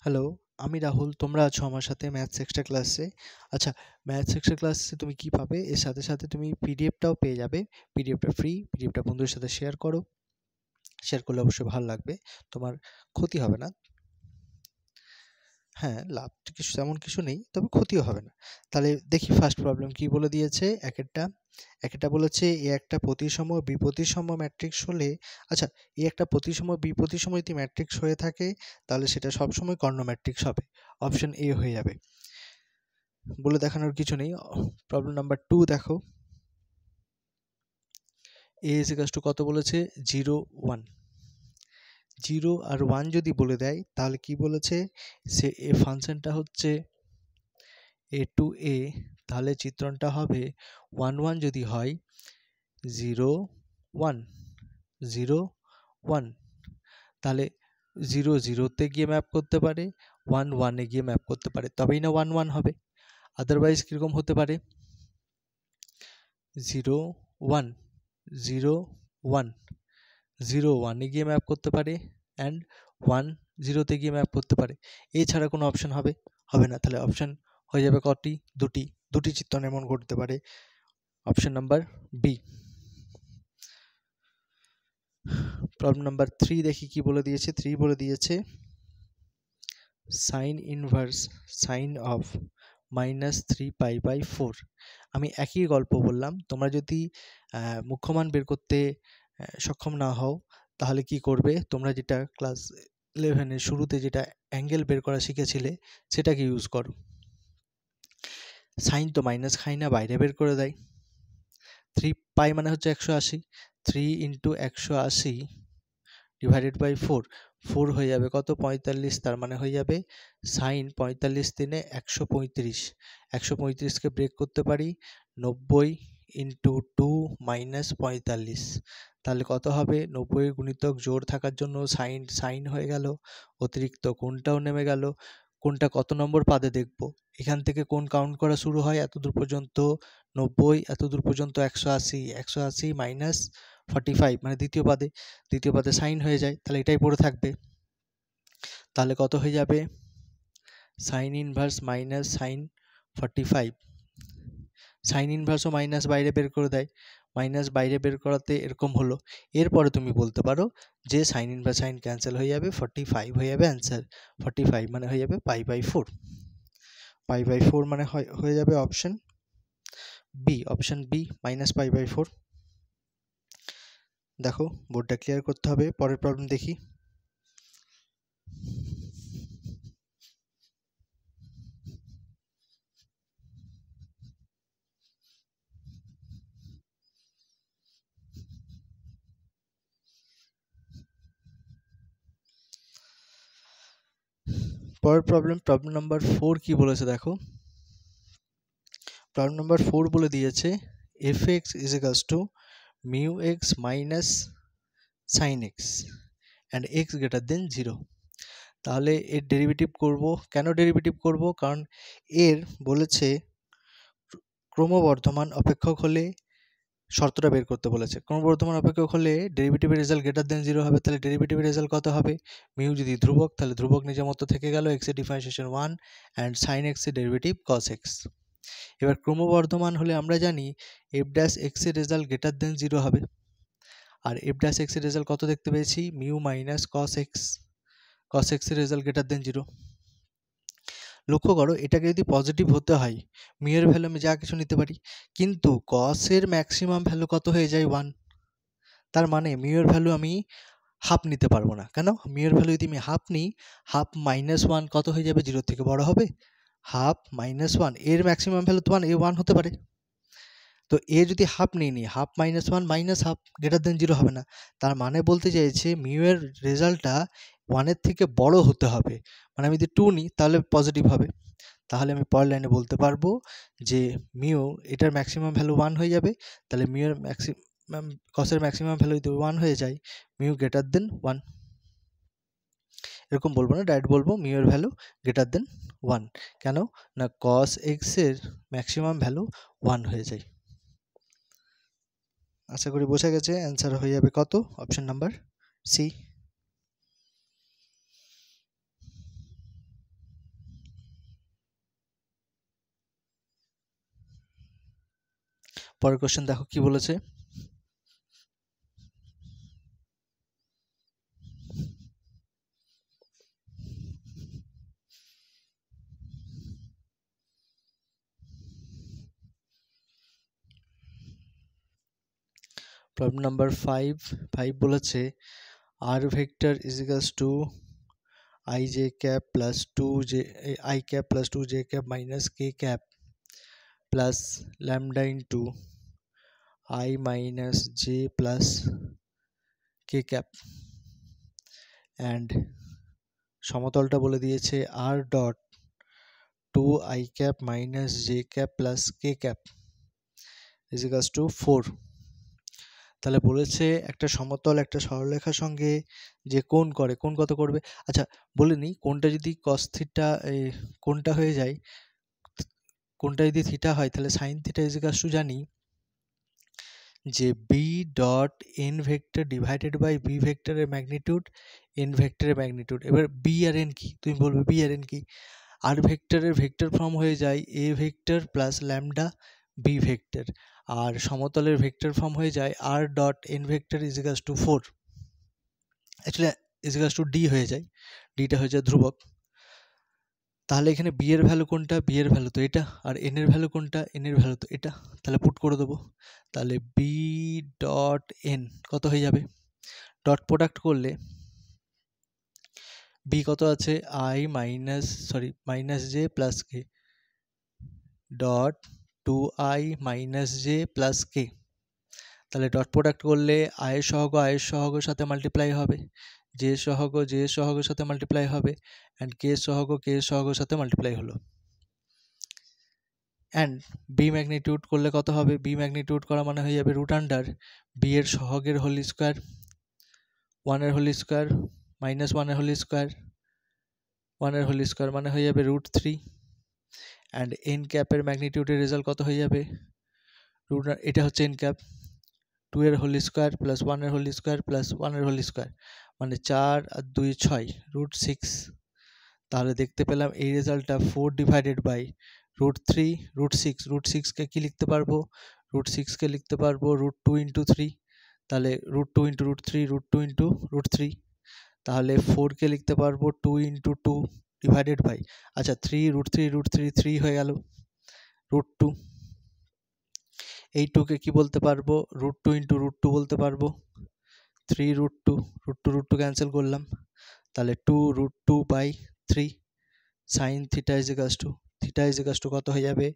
Hello, আমি রাহুল। তোমরা আছো আমার সাথে ম্যাথস এক্সট্রা ক্লাসে। আচ্ছা, ম্যাথস এক্সট্রা ক্লাসে তুমি কি পাবে? এর সাথে সাথে তুমি পিডিএফটাও পেয়ে যাবে। পিডিএফটা ফ্রি। পিডিএফটা বন্ধুদের সাথে শেয়ার করো। শেয়ার করলে অবশ্যই ভালো লাগবে। তোমার ক্ষতি হবে না। হ্যাঁ, লাভ তো কিছু তেমন কিছু নেই, তবে ক্ষতিও হবে না। তাহলে দেখি ফার্স্ট প্রবলেম কি বলে দিয়েছে। একেরটা বলেছে এ একটা প্রতিসম বিপ্রতিসম ম্যাট্রিক্স হলে, আচ্ছা, এ একটা প্রতিসম বিপ্রতিসম যদি ম্যাট্রিক্স হয়ে থাকে তাহলে সেটা সবসময় কর্ণ ম্যাট্রিক্স হবে। অপশন এ হয়ে যাবে। বলে দেখানোর কিছু নেই। প্রবলেম নাম্বার 2 দেখো। এ ইজ ইকুয়ালস টু কত বলেছে? 0 1। 0 আর 1 যদি বলে দেয় তাহলে কি বলেছে? সে এ ফাংশনটা হচ্ছে এ টু এ, তাহলে চিত্রণটা হবে 1 1 যদি হয় 0 1 0 1, তাহলে 0 0-তে গিয়ে ম্যাপ করতে পারে, 1 1-এ গিয়ে ম্যাপ করতে পারে, তবেই না 1 1 হবে। আদারওয়াইজ কীরকম হতে পারে? 0 1 0 1 0 1-এ গিয়ে ম্যাপ করতে পারে অ্যান্ড 1 0-তে গিয়ে ম্যাপ করতে পারে। এছাড়া কোনো অপশন হবে না। তাহলে অপশন হয়ে যাবে কটি? দুটি চিত্রণ এমন করতে পারে। Option number B. Problem number 3 দেখি কি বলে দিয়েছে। 3 বলে দিয়েছে সাইন ইনভার্স সাইন অফ -3π/4। আমি একই গল্প বললাম। তোমরা যদি মুখ্যমান বের করতে সক্ষম না হও তাহলে কি করবে? তোমরা যেটা ক্লাস 11-এর শুরুতে যেটা অ্যাঙ্গেল বের করা শিখেছিলে সেটাকে ইউজ করো। সাইন তো মাইনাস খাই না, বাইরে বের করে দেয়। 3π মানে হচ্ছে 180। 3 × 180 ডিভাইডেড বাই 4, 4 হয়ে যাবে কত? 45। তার মানে হয়ে যাবে সাইন 45 × 135। 135কে ব্রেক করতে পারি 90 × 2 - 45। তাহলে কত হবে? 90 গুণিতক জোড় থাকার জন্য সাইন হয়ে গেল, অতিরিক্ত কোণটাও নেমে গেল। কোণটা কত নম্বর পাদে দেখব? এখান থেকে কোণ কাউন্ট করা শুরু হয় এতদূর পর্যন্ত 90, এতদূর পর্যন্ত 180, 180 - 45 মানে দ্বিতীয় পাদে সাইন হয়ে যায়। তাহলে এটাই পড়ে থাকবে। তাহলে কত হয়ে যাবে? Sine inverse minus sine 45। Sine ইনভার্সও মাইনাস বাইরে বের করে দেয়। মাইনাস বাইরে বের করাতে এরকম হলো। এরপরে তুমি বলতে পারো যে সাইন ইনভার্স সাইন ক্যান্সেল হয়ে যাবে, 45 হয়ে যাবে অ্যান্সার। 45 মানে হয়ে যাবে π/4। π/4 মানে হয়ে যাবে অপশন বি। Option B -π/4। দেখো, বোর্ডটা ক্লিয়ার করতে হবে। পরের প্রবলেম দেখি। পরের প্রবলেম নাম্বার 4 কি বলেছে দেখো। প্রবলেম নাম্বার 4 বলে দিয়েছে fx is equals to μx minus sin x and x greater than 0। তাহলে এর ডেরিভেটিভ করব। কেন ডেরিভেটিভ করব? কারণ এর বলেছে ক্রমবর্ধমান অপেক্ষক হলে শর্তটা বের করতে বলেছে। ক্রমবর্ধমান অপেক্ষক হলে ডেরিভেটিভের রেজাল্ট গ্রেটার দেন 0 হবে। তাহলে ডেরিভেটিভের রেজাল্ট কত হবে? মিউ যদি ধ্রুবক তাহলে ধ্রুবক নিজের মতো থেকে গেল, x এর ডিফারেন্সিয়েশন 1 অ্যান্ড সাইন x এর ডেরিভেটিভ cos x। এবার ক্রমবর্ধমান হলে আমরা জানি f' x এর রেজাল্ট গ্রেটার দেন 0 হবে। আর f' x এর রেজাল্ট কত দেখতে পেয়েছি? Mu minus cos x। cos x এর রেজাল্ট গ্রেটার দেন 0। লক্ষ্য করো, এটাকে যদি পজিটিভ হতে হয় মিউ এর ভ্যালু আমি যা কিছু নিতে পারি, কিন্তু cos এর ম্যাক্সিমাম ভ্যালু কত হয়ে যায়? 1। তার মানে মিউ এর ভ্যালু আমি হাফ নিতে পারবো না। কেন? মিউ এর ভ্যালু যদি আমি হাফ নিই, হাফ -1 কত হয়ে যাবে? 0 থেকে বড় হবে। হাফ -1 এর ম্যাক্সিমাম ভ্যালু তো 1, এ 1 হতে পারে। তো এ যদি হাফ নিয়ে নিই, half -1 minus half greater than 0 হবে না। তার মানে বলতে চাইছে মিউ এর রেজাল্টটা 1 এর থেকে বড় হতে হবে। মানে আমি যদি 2 নিই তাহলে পজিটিভ হবে। তাহলে আমি পরের লাইনে বলতে পারবো যে মিউ এটার ম্যাক্সিমাম ভ্যালু 1 হয়ে যাবে। তাহলে মিউ এর cos এর ম্যাক্সিমাম ভ্যালু যদি 1 হয়ে যায়, মিউ গ্রেটার দেন 1। এরকম বলবো না, ডাইরেক্ট বলবো মিউ এর ভ্যালু গ্রেটার দেন 1। কেন না? cos x এর ম্যাক্সিমাম ভ্যালু 1 হয়ে যায়। আশা করি বোঝা গেছে। অ্যান্সার হয়ে যাবে কত? Option number C. পরের কোশ্চেন দেখো কি বলেছে। প্রবলেম নাম্বার 5 বলেছে r vector is equals to I j cap plus 2j I cap plus 2j cap minus k cap plus lambda into I minus j plus k cap and সমতলটা বলে দিয়েছে r dot 2 I cap minus j cap plus k cap is equals to 4। তাহলে বলেছে একটা সমতল একটা সরলরেখার সঙ্গে যে কোণ করে, কোণ কত করবে। আচ্ছা বলে নিই, কোণটা যদি cos থিটা কোণটা হয়ে যায়, কোণটা যদি থিটা হয় তাহলে sin theta is equals to জানি যে b dot n vector divided by b ভেক্টরের ম্যাগনিটিউড n ভেক্টরের ম্যাগনিটিউড। এবার b আর n কি, তুমি বলবে b আর n কি। r ভেক্টরের ভেক্টর ফর্ম হয়ে যায় a vector plus lambda b vector, আর সমতলের ভেক্টর ফর্ম হয়ে যায় r dot n vector is equals to 4, actually is equals to d হয়ে যায়, dটা হয়ে যায় ধ্রুবক। তাহলে এখানে b এর ভ্যালু কোনটা, b এর ভ্যালু তো এটা, আর n এর ভ্যালু কোনটা, n এর ভ্যালু তো এটা। তাহলে পুট করে দেবো, তাহলে b ডট n কত হয়ে যাবে, ডট প্রোডাক্ট করলে b কত আছে i minus j plus k dot 2i minus j plus k। তাহলে ডট প্রোডাক্ট করলে i এর সহগের সাথে মাল্টিপ্লাই হবে, j এর সহগের সাথে মাল্টিপ্লাই হবে, অ্যান্ড k এর সহগের সাথে মাল্টিপ্লাই হলো। অ্যান্ড বি ম্যাগনিটিউড করলে কত হবে, বি ম্যাগনিটিউড করা মানে হয়ে যাবে রুট আন্ডার বি এর সহগের হোল স্কোয়ার, 1 এর হোল স্কোয়ার মাইনাস 1 এর হোল স্কোয়ার, 1 এর হোল স্কোয়ার মানে হয়ে যাবে রুট 3, অ্যান্ড এন ক্যাপের ম্যাগনিটিউডের রেজাল্ট কত হয়ে যাবে, রুট, এটা হচ্ছে এন ক্যাপ, 2 এর হোল স্কোয়ার প্লাস 1 এর হোল স্কোয়ার প্লাস 1 এর হোল স্কোয়ার মানে 4 আর 2 6 রুট 6। তাহলে দেখতে পেলাম এই রেজাল্টটা 4 divided by root 3 root 6। Root 6কে কি লিখতে পারবো, রুট 6কে লিখতে পারবো রুট 2 ইন্টু 3, তাহলে root 2 into root 3 root 2 into root 3, তাহলে 4কে লিখতে পারবো 2 ইন্টু 2 ডিভাইডেড বাই, আচ্ছা 3 রুট 3 হয়ে গেল রুট 2। এই 2কে কি বলতে পারবো, রুট 2 ইন্টু রুট 2 বলতে পারবো, 3 রুট 2 ক্যান্সেল করলাম, তাহলে 2 root 2 by 3 sine theta is equals to কত হয়ে যাবে,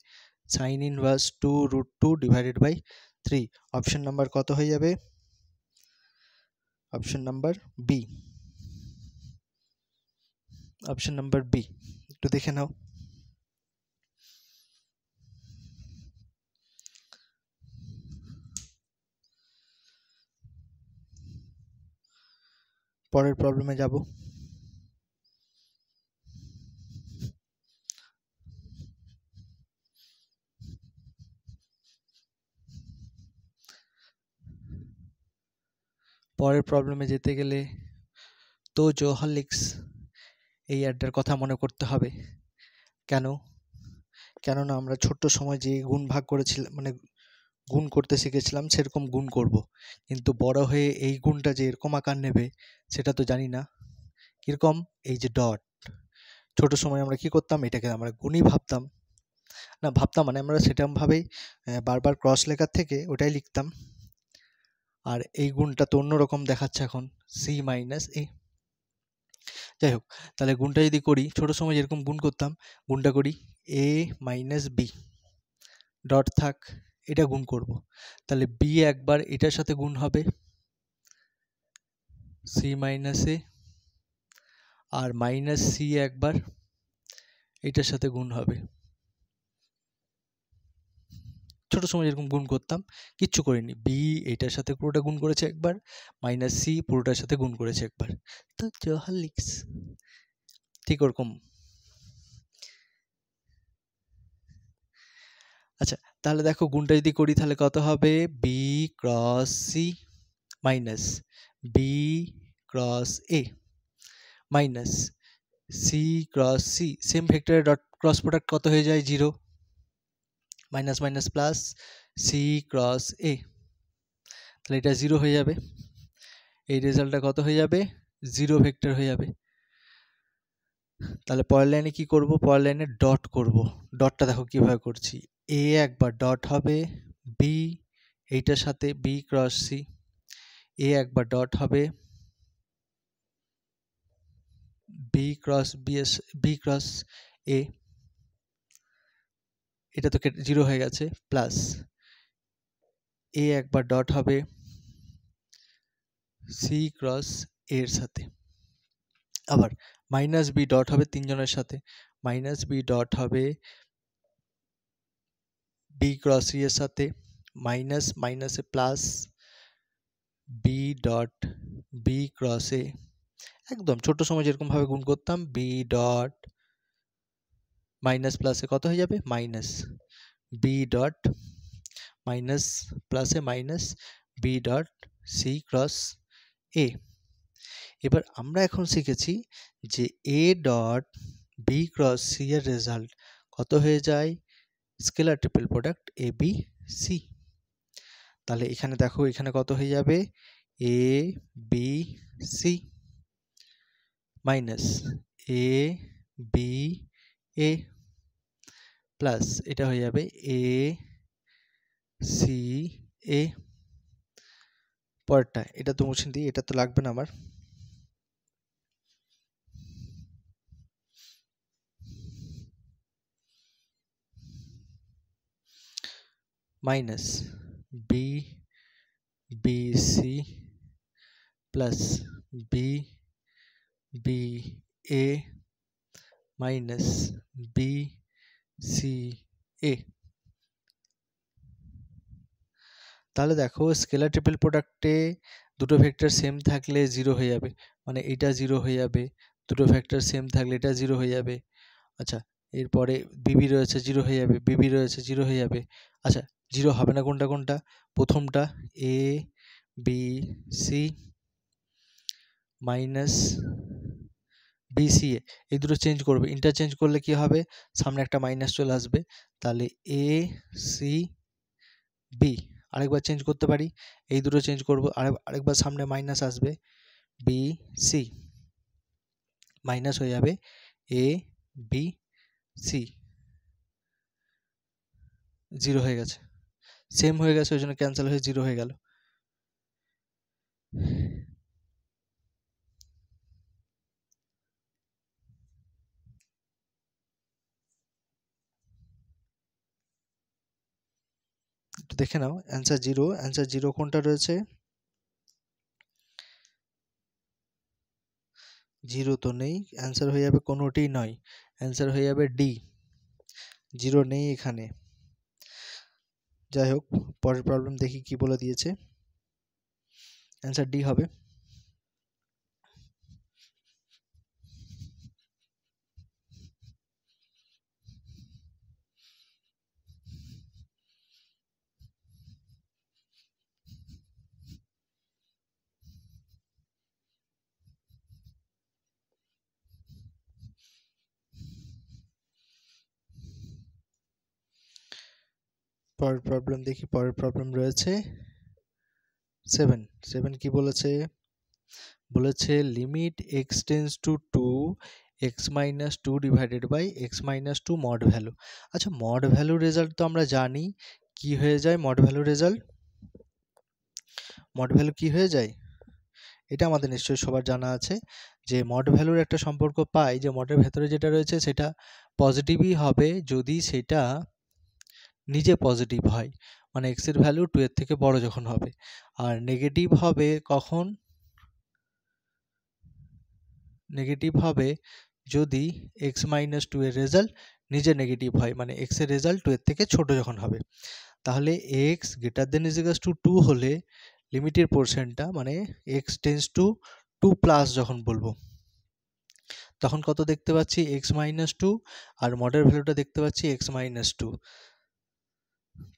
sine inverse 2 root 2 divided by 3। Option number কত হয়ে যাবে, option number B, option number B. একটু দেখে নাও। পরের প্রবলেমে যাব। পরের প্রবলেমে যেতে গেলে তো জোহালিক্স এই অ্যাডটার কথা মনে করতে হবে। কেননা আমরা ছোট্ট সময় যে গুণ ভাগ করেছিলাম, মানে গুণ করতে শিখেছিলাম সেরকম গুণ করব, কিন্তু বড় হয়ে এই গুণটা যে এরকম আকার নেবে সেটা তো জানি না। কীরকম, এই যে ডট, ছোট সময় আমরা কি করতাম, এটাকে আমরা গুণই ভাবতাম না, মানে আমরা সেরকমভাবেই বারবার ক্রস লেখার থেকে ওটাই লিখতাম, আর এই গুণটা তো অন্যরকম দেখাচ্ছে এখন সি মাইনাস এ। যাই হোক, তাহলে গুণটা যদি করি, ছোট সময় যেরকম গুণ করতাম গুণটা করি এ মাইনাস বি, ডট থাক, এটা গুণ করব, তাহলে বি একবার এটার সাথে গুণ হবে সি মাইনাস এ, আর মাইনাস সি একবার এটার সাথে গুণ হবে। ছোট সময় যেরকম গুণ করতাম, কিচ্ছু করিনি, বি এটার সাথে পুরোটা গুণ করেছে একবার, মাইনাস সি পুরোটার সাথে গুণ করেছে একবার, তো জোহালিক্স ঠিক ওরকম। আচ্ছা তাহলে দেখো গুণটা যদি করি তাহলে কত হবে, B cross C minus B cross A minus C cross C, same ভেক্টরের ডট ক্রস প্রোডাক্ট কত হয়ে যায় 0, minus minus plus C cross A, তাহলে এটা 0 হয়ে যাবে। এই রেজাল্টটা কত হয়ে যাবে? 0 ভেক্টর হয়ে যাবে। তাহলে পরের লাইনে কি করব? পরের লাইনে ডট করব। ডটটা দেখো কিভাবে করছি। এ একবার ডট হবে বি, এইটার সাথে বি ক্রস সি। এ একবার ডট হবে বি ক্রস বি ক্রস এ, এটা তো 0 হয়ে গেছে। প্লাস এ একবার ডট হবে সি ক্রস এর সাথে। আবার মাইনাস বি ডট হবে তিনজনের সাথে। মাইনাস বি ডট হবে বি ক্রস সি এর সাথে। মাইনাস মাইনাসে plus B dot B cross A. একদম ছোট সময় যেরকম ভাবে গুণ করতাম, বি ডট মাইনাস প্লাসে কত হয়ে যাবে? মাইনাস বি ডট মাইনাস প্লাসে minus B dot C cross A. এবার আমরা এখন শিখেছি যে A dot B cross C এর রেজাল্ট কত হয়ে যায়? Scalar triple product A B C. তাহলে এখানে দেখো এখানে কত হয়ে যাবে? A B C minus A B A plus এটা হয়ে যাবে এ সি এ। পরেরটা এটা তো মুছে দিই, এটা তো লাগবে না আমার। Minus B B C plus B B A minus B C A. তাহলে দেখো স্কেলার ট্রিপল প্রোডাক্টে দুটো ভেক্টর সেম থাকলে 0 হয়ে যাবে, মানে এটা 0 হয়ে যাবে। দুটো ভেক্টর সেম থাকলে এটা 0 হয়ে যাবে। আচ্ছা, এরপরে বিবি রয়েছে 0 হয়ে যাবে, বিবি রয়েছে 0 হয়ে যাবে। আচ্ছা, 0 হবে না কোনটা কোনটা? প্রথমটা A B C minus B C A, এই দুটো চেঞ্জ করবে। ইন্টারচেঞ্জ করলে কি হবে? সামনে একটা মাইনাস চলে আসবে। তাহলে এ সি বি। আরেকবার চেঞ্জ করতে পারি, এই দুটো চেঞ্জ করব, আরেকবার সামনে মাইনাস আসবে, বি সি মাইনাস হয়ে যাবে এ বি সি। 0 হয়ে গেছে, সেম হয়ে গেছে, ওই জন্য ক্যান্সেল হয়ে 0 হয়ে গেল। একটু দেখে নাও, অ্যান্সার 0। অ্যান্সার 0 কোনটা রয়েছে? 0 তো নেই, অ্যান্সার হয়ে যাবে কোনোটি নয়, অ্যান্সার হয়ে যাবে ডি। 0 নেই এখানে। যাই হোক, পরের প্রবলেম দেখি কি বলে দিয়েছে। অ্যান্সার ডি হবে। পরের প্রবলেম দেখি, পরের প্রবলেম রয়েছে 7। 7 কি বলেছে? বলেছে limit x tends to 2 x minus 2 divided by x minus 2 mod value. আচ্ছা, মড ভ্যালু রেজাল্ট তো আমরা জানি কি হয়ে যায়। Mod value result, mod value কি হয়ে যায় এটা আমাদের নিশ্চয়ই সবার জানা আছে, যে মড ভ্যালুর একটা সম্পর্ক পাই, যে মডের ভেতরে যেটা রয়েছে সেটা পজিটিভই হবে যদি সেটা নিজে পজিটিভ হয়, মানে এক্স এর ভ্যালু 2 এর থেকে বড় যখন হবে। আর নেগেটিভ হবে কখন? নেগেটিভ হবে যদি এক্স মাইনাস 2 এর রেজাল্ট নিজে নেগেটিভ হয়, মানে এক্স এর রেজাল্ট 2 এর থেকে ছোট যখন হবে। তাহলে x greater than is equals two 2 হলে লিমিটের পোরশনটা, মানে এক্স টেন্স টু 2 প্লাস যখন বলবো, তখন কত দেখতে পাচ্ছি? এক্স মাইনাস 2, আর মডের ভ্যালুটা দেখতে পাচ্ছি এক্স মাইনাস 2।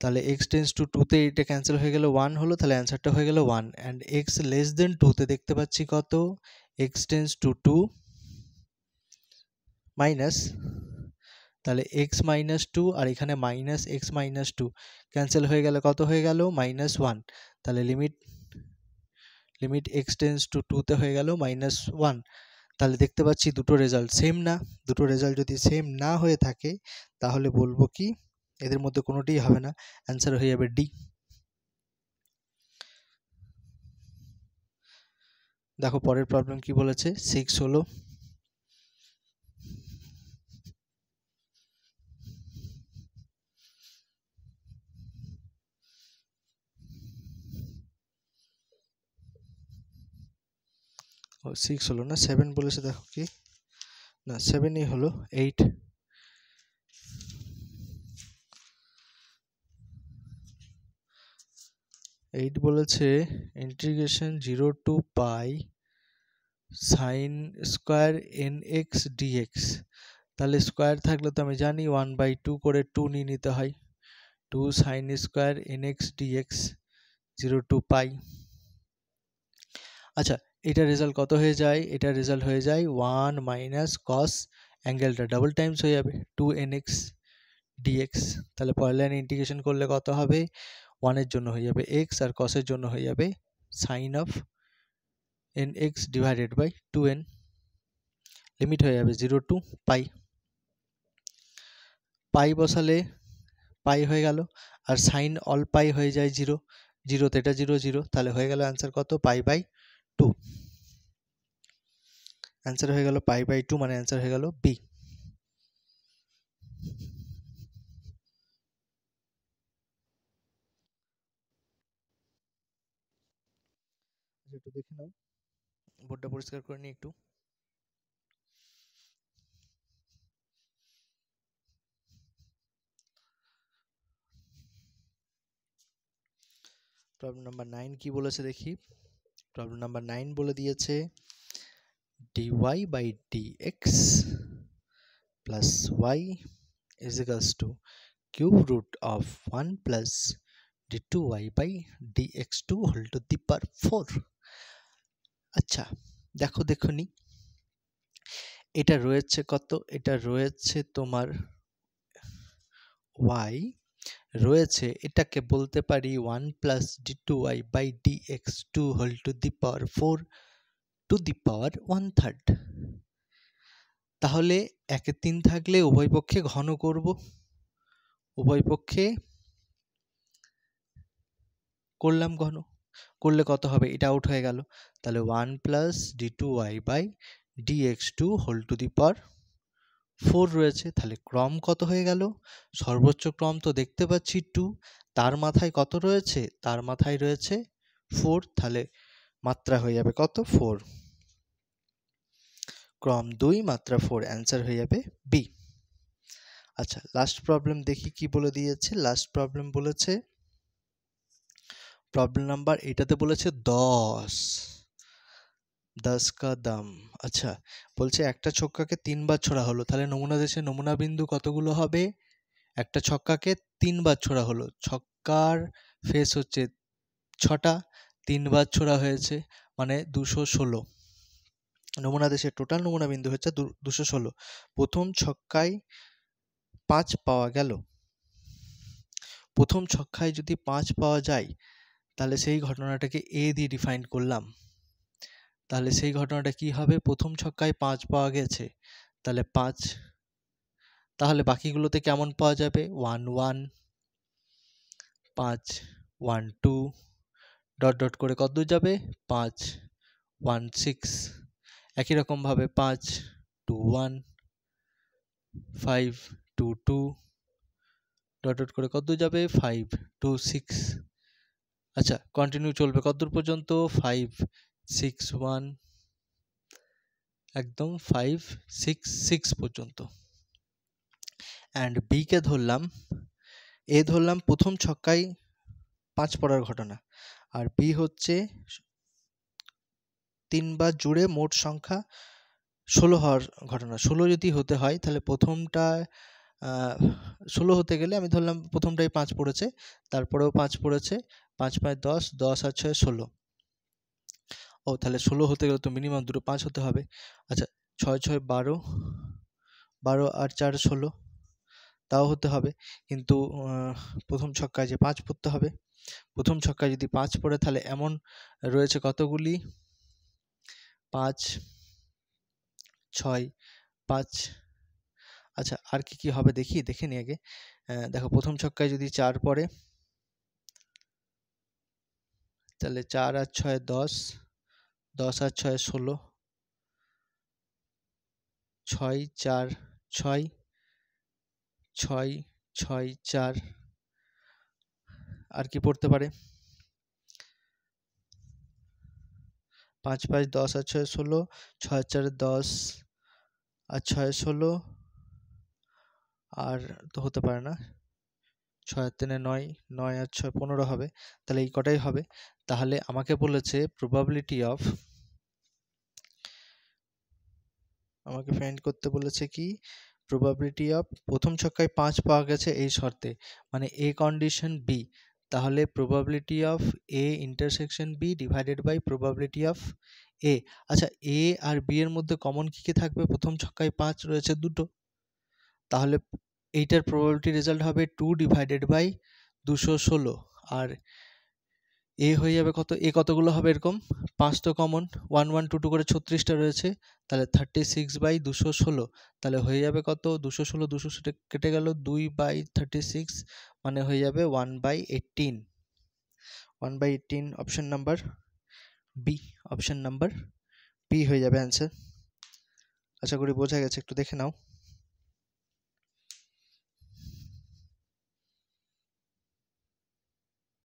তাহলে এক্স টেন্স টু 2 তে এটা ক্যান্সেল হয়ে গেল, 1 হলো, তাহলে অ্যান্সারটা হয়ে গেল 1। অ্যান্ড এক্স লেস দেন 2 তে দেখতে পাচ্ছি কত? এক্স টেন্স টু 2 মাইনাস, তাহলে এক্স মাইনাস টু আর এখানে minus x minus two cancel হয়ে গেলে কত হয়ে গেল মাইনাস ওয়ান। তাহলে লিমিট এক্স টেন্স টু টুতে হয়ে গেল মাইনাস ওয়ান। তাহলে দেখতে পাচ্ছি দুটো রেজাল্ট সেম না। দুটো রেজাল্ট যদি সেম না হয়ে থাকে তাহলে বলবো কি এদের মধ্যে কোনোটিই হবে না, অ্যান্সার হয়ে যাবে ডি। দেখো পরের প্রবলেম কি বলেছে, 6 হলো ও 6 হলো না 7 বলেছে, দেখো কি না 7ই হলো 8। বলেছে integration 0 to pi sine square n x dx. তাহলে স্কোয়ার থাকলে তো আমি জানি 1/2 করে 2 নিয়ে নিতে হয়, 2 sine square n x dx 0 to pi. আচ্ছা এটা রেজাল্ট কত হয়ে যায়, এটা রেজাল্ট হয়ে যায় 1 মাইনাস কস অ্যাঙ্গেলটা ডাবল টাইমস হয়ে যাবে 2nx dx। তাহলে পরের লাইনে ইন্টিগ্রেশন করলে কত হবে, 1 এর জন্য হয়ে যাবে x আর cos এর জন্য হয়ে যাবে sine of nx divided by 2n। Limit হয়ে যাবে 0 টু পাই। পাই বসালে পাই হয়ে গেল আর সাইন অল পাই হয়ে যায় 0, 0তে এটা 0 0, তাহলে হয়ে গেল অ্যান্সার কত পাই বাই 2। অ্যান্সার হয়ে গেল পাই বাই 2, মানে অ্যান্সার হয়ে গেল বি। একটু দেখে নাও, বোর্ডটা পরিষ্কার করে নিই একটু। প্রবলেম নাম্বার 9 কি বলেছে দেখি। প্রবলেম নাম্বার 9 বলে দিয়েছে dy by dx plus y is equals to cube root of 1 plus d2y by dx2 whole to the power 4। আচ্ছা দেখো দেখুনি এটা রয়েছে কত, এটা রয়েছে তোমার y রয়েছে, এটাকে বলতে পারি 1 plus d2y by dx2 whole to the power 4 to the power 1/3। তাহলে 1 3 থাকলে উভয় পক্ষে ঘন করব, উভয় পক্ষে করলাম ঘন, করলে কত হবে এটা আউট হয়ে গেল। তাহলে 1 plus d2y by dx2 whole to the power 4 রয়েছে। তাহলে ক্রম কত হয়ে গেল, সর্বোচ্চ ক্রম তো দেখতে পাচ্ছি 2, তার মাথায় কত রয়েছে, তার মাথায় রয়েছে 4, তাহলে মাত্রা হয়ে যাবে কত 4, ক্রম 2 মাত্রা 4, অ্যান্সার হয়ে যাবে বি। আচ্ছা লাস্ট প্রবলেম দেখি কি বলে দিয়েছে। লাস্ট প্রবলেম বলেছে প্রবলেম নাম্বার এটাতে বলেছে 10 কা দাম। আচ্ছা বলছে একটা ছক্কাকে 3 বার ছোড়া হলো, তাহলে নমুনা দেশে নমুনা বিন্দু কতগুলো হবে, একটা ছক্কাকে 3 বার ছোড়া হলো, ছক্কার ফেস হচ্ছে 6টা, 3 বার ছোড়া হয়েছে মানে 216। নমুনা দেশের টোটাল নমুনা বিন্দু হচ্ছে 216। প্রথম ছক্কায় 5 পাওয়া গেল, প্রথম ছক্কায় যদি 5 পাওয়া যায় তাহলে সেই ঘটনাটাকে এ দিয়ে ডিফাইন করলাম। তাহলে সেই ঘটনাটা কি হবে, প্রথম ছক্কায় 5 পাওয়া গেছে তাহলে 5, তাহলে বাকিগুলোতে কেমন পাওয়া যাবে 1 1 5 1 2 ডট ডট করে কতদূর যাবে 5 1 6। একই রকম ভাবে 5 2 1 5 2 2 ডট ডট করে কতদূর যাবে 5 2 6। আচ্ছা কন্টিনিউ চলবে কতদূর পর্যন্ত 5 6 1 একদম 5 6 6 পর্যন্ত। অ্যান্ড বি কে ধরলাম, এ ধরলাম প্রথম ছক্কায় 5 পড়ার ঘটনা, আর বি হচ্ছে 3 বার জুড়ে মোট সংখ্যা 16 হওয়ার ঘটনা। 16 যদি হতে হয় তাহলে প্রথমটা 16 হতে গেলে আমি ধরলাম প্রথমটাই 5 পড়েছে, তারপরেও 5 পড়েছে, 5 5 10 10 আর 6 16। ও তাহলে 16 হতে গেলে তো মিনিমাম দুটো 5 হতে হবে। আচ্ছা 6 6 12 12 আর 4 16, তাও হতে হবে, কিন্তু প্রথম ছক্কায় যে 5 পড়তে হবে, প্রথম ছক্কায় যদি 5 পড়ে তাহলে এমন রয়েছে কতগুলি, 5 6 5, আচ্ছা আর কি হবে দেখে নি আগে। দেখো প্রথম ছক্কায় যদি 4 পড়ে তাহলে 4 আর 6 10, 10 আর 6 16, 6 4 6, 6 6 4, আর কি পড়তে পারে, 5 5 10 আর 6 16, 6 4 10 আর 6 16, আর তো হতে পারে না, 6 আর 3 9, 9 আর 6 15 হবে, তাহলে এই কটাই হবে। তাহলে আমাকে বলেছে আমাকে ফাইন্ড করতে বলেছে কি, প্রবাবিলিটি অফ, প্রথম ছক্কায় 5 পাওয়া গেছে এই শর্তে, মানে এ কন্ডিশন বি, তাহলে probability of A intersection B divided by probability of A. আচ্ছা এ আর বি এর মধ্যে কমন কি থাকবে, প্রথম ছক্কায় 5 রয়েছে দুটো, তাহলে এইটার প্রবাবিলিটি রেজাল্ট হবে 2 ডিভাইডেড বাই 216, আর এ হয়ে যাবে কত, এ কতগুলো হবে এরকম, 5 তো কমন, 1 1 2 2 করে 36টা রয়েছে, তাহলে 36 বাই 216, তাহলে হয়ে যাবে কত, 216 200 কেটে গেল, 2 বাই 36, মানে হয়ে যাবে 1/18, 1/18 option number B, option number B হয়ে যাবে অ্যান্সার। আশা করি বোঝা গেছে, একটু দেখে নাও।